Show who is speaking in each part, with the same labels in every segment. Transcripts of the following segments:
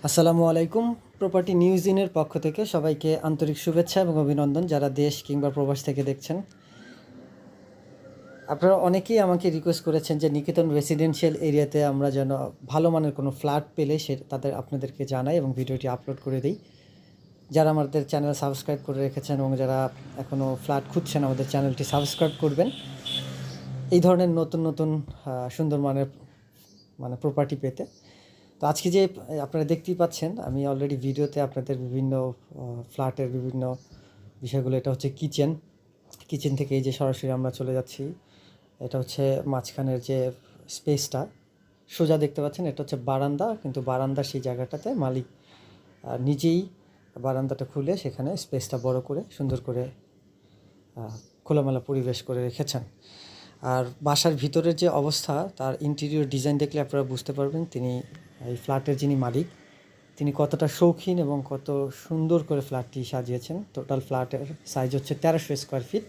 Speaker 1: আসসালামু আলাইকুম। Property news ইনের পক্ষ থেকে সবাইকে আন্তরিক শুভেচ্ছা এবং অভিনন্দন, যারা দেশ কিংবা প্রবাস থেকে দেখছেন। আপনারা অনেকেই আমাকে রিকোয়েস্ট করেছেন যে নিকেতন রেসিডেন্সিয়াল এরিয়াতে আমরা যেন ভালো মানের কোনো ফ্ল্যাট পেলে আপনাদেরকে জানাই এবং ভিডিওটি আপলোড করে দিই। যারা আমাদের চ্যানেল সাবস্ক্রাইব করে রেখেছেন এবং যারা এখনও ফ্ল্যাট খুঁজছেন, আমাদের চ্যানেলটি সাবস্ক্রাইব করবেন এই ধরনের নতুন নতুন সুন্দর মানের প্রপার্টি পেতে। তো আজকে যে আপনারা দেখতেই পাচ্ছেন, আমি অলরেডি ভিডিওতে আপনাদের বিভিন্ন ফ্ল্যাটের বিভিন্ন বিষয়গুলো, এটা হচ্ছে কিচেন থেকে এই যে সরাসরি আমরা চলে যাচ্ছি। এটা হচ্ছে মাঝখানের যে স্পেসটা সোজা দেখতে পাচ্ছেন, এটা হচ্ছে বারান্দা, কিন্তু বারান্দার সেই জায়গাটাতে মালিক নিজেই বারান্দাটা খুলে সেখানে স্পেসটা বড় করে সুন্দর করে খোলামেলা পরিবেশ করে রেখেছেন। আর বাসার ভিতরের যে অবস্থা, তার ইন্টেরিয়র ডিজাইন দেখলে আপনারা বুঝতে পারবেন তিনি এই ফ্ল্যাটের যিনি মালিক তিনি কতটা শৌখিন এবং কত সুন্দর করে ফ্ল্যাটটি সাজিয়েছেন। টোটাল ফ্ল্যাটের সাইজ হচ্ছে 1300 স্কোয়ার ফিট।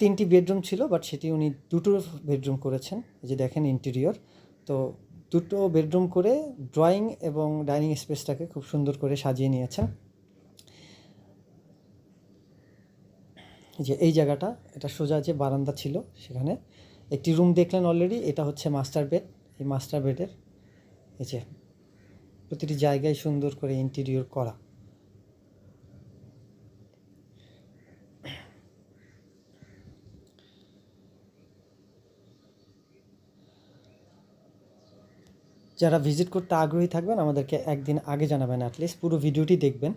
Speaker 1: 3টি বেডরুম ছিল, বাট সেটি উনি 2টো বেডরুম করেছেন। এই যে দেখেন ইন্টেরিয়র, তো 2টো বেডরুম করে ড্রয়িং এবং ডাইনিং স্পেসটাকে খুব সুন্দর করে সাজিয়ে নিয়েছেন। যে এই জায়গাটা, এটা সোজা যে বারান্দা ছিল সেখানে একটি রুম দেখলেন অলরেডি, এটা হচ্ছে মাস্টার বেড। এই মাস্টার বেডের এই যে প্রতিটি জায়গায় সুন্দর করে ইন্টেরিয়র করা। যারা ভিজিট করতে আগ্রহী থাকবেন আমাদেরকে একদিন আগে জানাবেন, অ্যাটলিস্ট পুরো ভিডিওটি দেখবেন।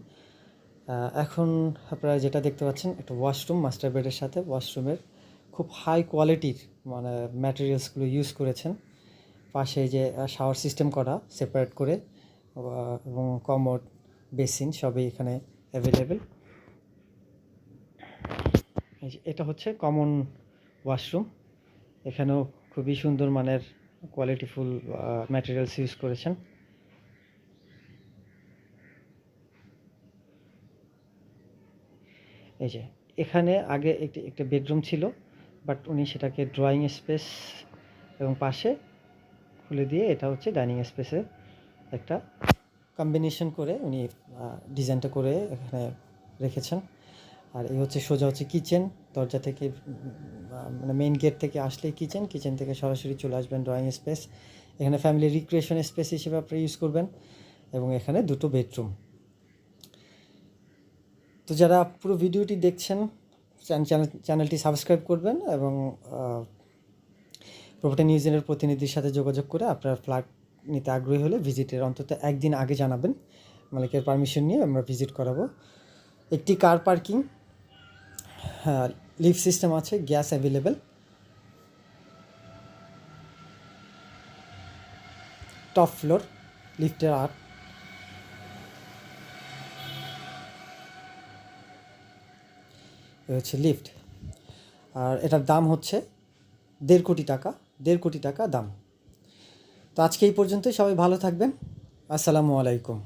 Speaker 1: এখন আপনারা যেটা দেখতে পাচ্ছেন, একটা ওয়াশরুম মাস্টার বেডের সাথে ওয়াশরুমের খুব হাই কোয়ালিটির ম্যাটেরিয়ালসগুলো ইউজ করেছেন। পাশে যে শাওয়ার সিস্টেম করা সেপারেট করে, এবং কমোড বেসিন সবই এখানে অ্যাভেলেবেল। এটা হচ্ছে কমন ওয়াশরুম, এখানেও খুবই সুন্দর মানের কোয়ালিটিফুল ম্যাটেরিয়ালস ইউজ করেছেন। এই যে এখানে আগে একটা বেডরুম ছিল, বাট উনি সেটাকে ড্রয়িং স্পেস এবং পাশে খুলে দিয়ে এটা হচ্ছে ডাইনিং স্পেসে একটা কম্বিনেশন করে উনি ডিজাইনটা করে এখানে রেখেছেন। আর এই হচ্ছে সোজা হচ্ছে কিচেন, দরজা থেকে মেইন গেট থেকে আসলেই কিচেন থেকে সরাসরি চলে আসবেন ড্রয়িং স্পেস। এখানে ফ্যামিলি রিক্রিয়েশন স্পেস হিসেবে আপনি ইউজ করবেন, এবং এখানে 2টো বেডরুম। তো যারা পুরো ভিডিওটি দেখছেন, চ্যানেলটি সাবস্ক্রাইব করবেন এবং প্রপার্টি নিউজের প্রতিনিধির সাথে যোগাযোগ করে আপনার ফ্ল্যাট নিতে আগ্রহী হলে ভিজিটের অন্তত একদিন আগে জানাবেন, মালিকের পারমিশন নিয়ে আমরা ভিজিট করাবো। একটি কার পার্কিং, লিফট সিস্টেম আছে, গ্যাস অ্যাভেলেবেল, টপ ফ্লোর, লিফটের হচ্ছে লিফট। আর এটার দাম হচ্ছে 1.5 কোটি টাকা দাম। তো আজকে এই পর্যন্তই, সবাই ভালো থাকবেন। আসসালামু আলাইকুম।